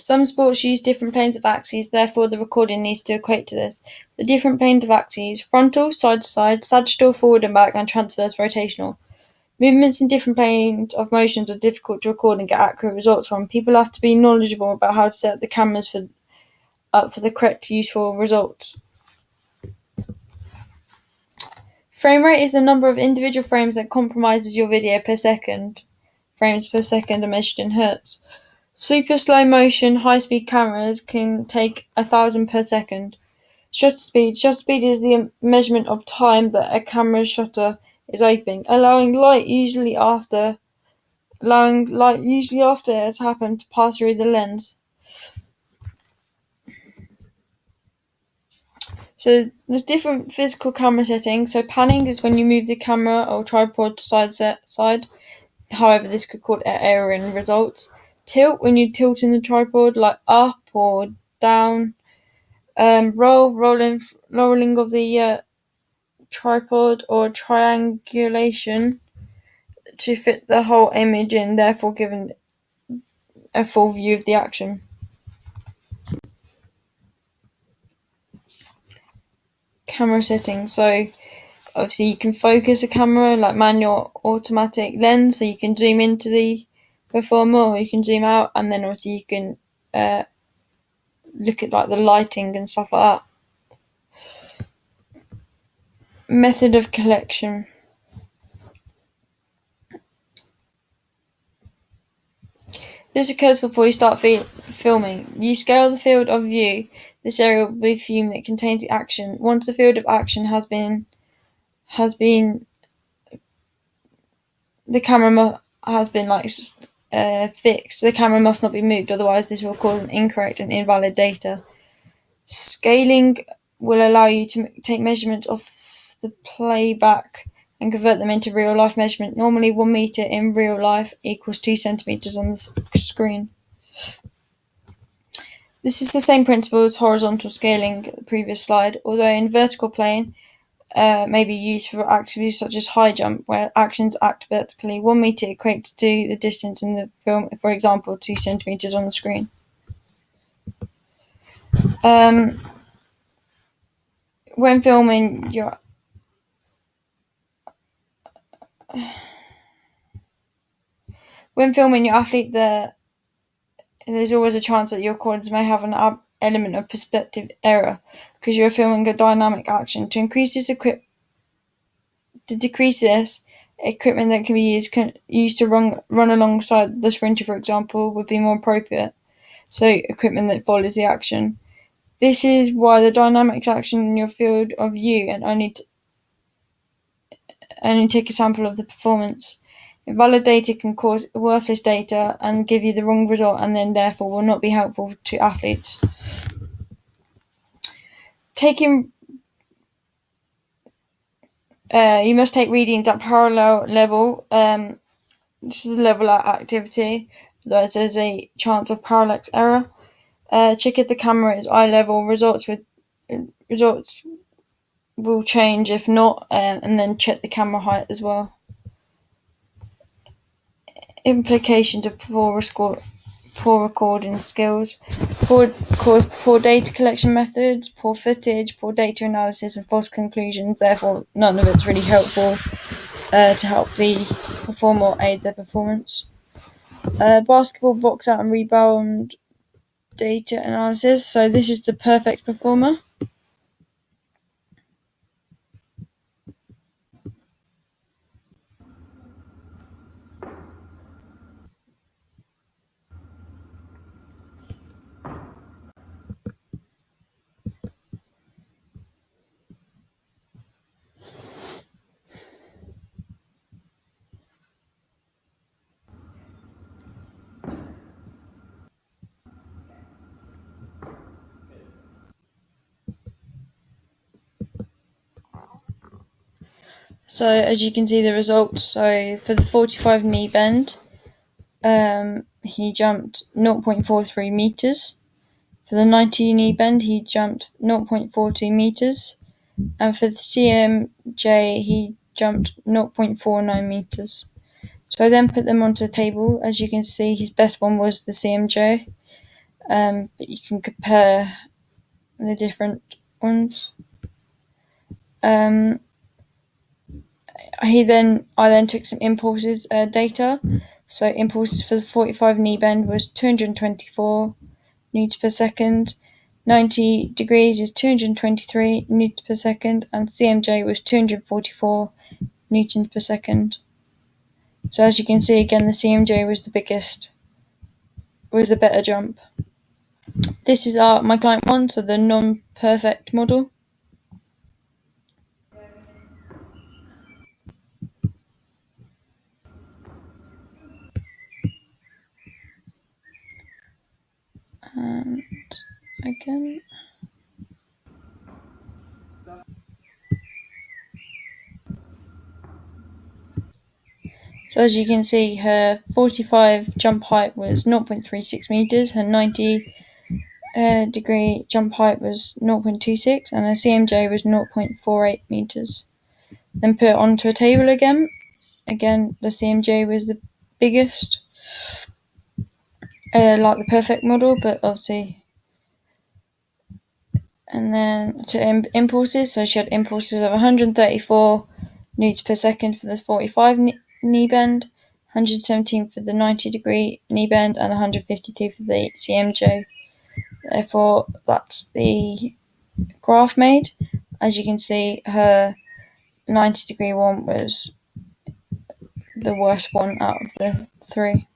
Some sports use different planes of axes, therefore the recording needs to equate to this. The different planes of axes: frontal, side to side, sagittal, forward and back, and transverse rotational. Movements in different planes of motions are difficult to record and get accurate results from. People have to be knowledgeable about how to set up the cameras for the correct useful results. Frame rate is the number of individual frames that comprises your video per second. Frames per second are measured in hertz. Super slow motion, high-speed cameras can take 1,000 per second. Shutter speed. Shutter speed is the measurement of time that a camera's shutter is open, allowing light usually after it's happened to pass through the lens. So there's different physical camera settings. So panning is when you move the camera or tripod side. However, this could cause error in results. Tilt, when you tilt in the tripod, like up or down. Rolling of the tripod, or triangulation to fit the whole image in, therefore giving a full view of the action. Camera settings. So obviously you can focus a camera like manual, automatic, lens, so you can zoom into the performer or you can zoom out, and then obviously you can look at like the lighting and stuff like that. Method of collection. This occurs before you start filming. You scale the field of view. This area will be viewed that contains the action. Once the field of action has been the camera has been fixed. The camera must not be moved, otherwise this will cause an incorrect and invalid data. Scaling will allow you to take measurements of the playback and convert them into real life measurement. Normally 1 meter in real life equals 2 centimeters on the screen. This is the same principle as horizontal scaling, the previous slide, although in vertical plane may be used for activities such as high jump, where actions act vertically. 1 meter equates to the distance in the film, for example, 2 centimeters on the screen. When filming your athlete, there's always a chance that your recordings may have an element of perspective error because you're filming a dynamic action. To decrease this, equipment that can be used to run alongside the sprinter, for example, would be more appropriate. So equipment that follows the action. This is why the dynamic action in your field of view and only take a sample of the performance. Invalid data can cause worthless data and give you the wrong result, and then therefore will not be helpful to athletes. You must take readings at parallel level. This is the level of activity, otherwise there's a chance of parallax error. Check if the camera is eye level. Results will change if not, and then check the camera height as well. Implications of poor recording skills. Poor data collection methods, poor footage, poor data analysis, and false conclusions. Therefore, none of it's really helpful to help the performer or aid their performance. Basketball box out and rebound data analysis. So this is the perfect performer. So as you can see the results, so for the 45 knee bend, he jumped 0.43 meters. For the 90 knee bend, he jumped 0.42 meters. And for the CMJ, he jumped 0.49 meters. So I then put them onto a table. As you can see, his best one was the CMJ. but you can compare the different ones. I then took some impulses data. So impulses for the 45 knee bend was 224 newtons per second. 90 degrees is 223 newtons per second, and CMJ was 244 newtons per second. So as you can see, again, the CMJ was the better jump. This is my client 1, so the non-perfect model. And again, so as you can see, her 45 jump height was 0.36 meters, her 90 degree jump height was 0.26, and her CMJ was 0.48 meters. Then put it onto a table again. Again, the CMJ was the biggest, like the perfect model, but obviously. And then to impulses, so she had impulses of 134 newtons per second for the 45 knee bend, 117 for the 90 degree knee bend, and 152 for the CMJ. Therefore, that's the graph made. As you can see, her 90 degree one was the worst one out of the three.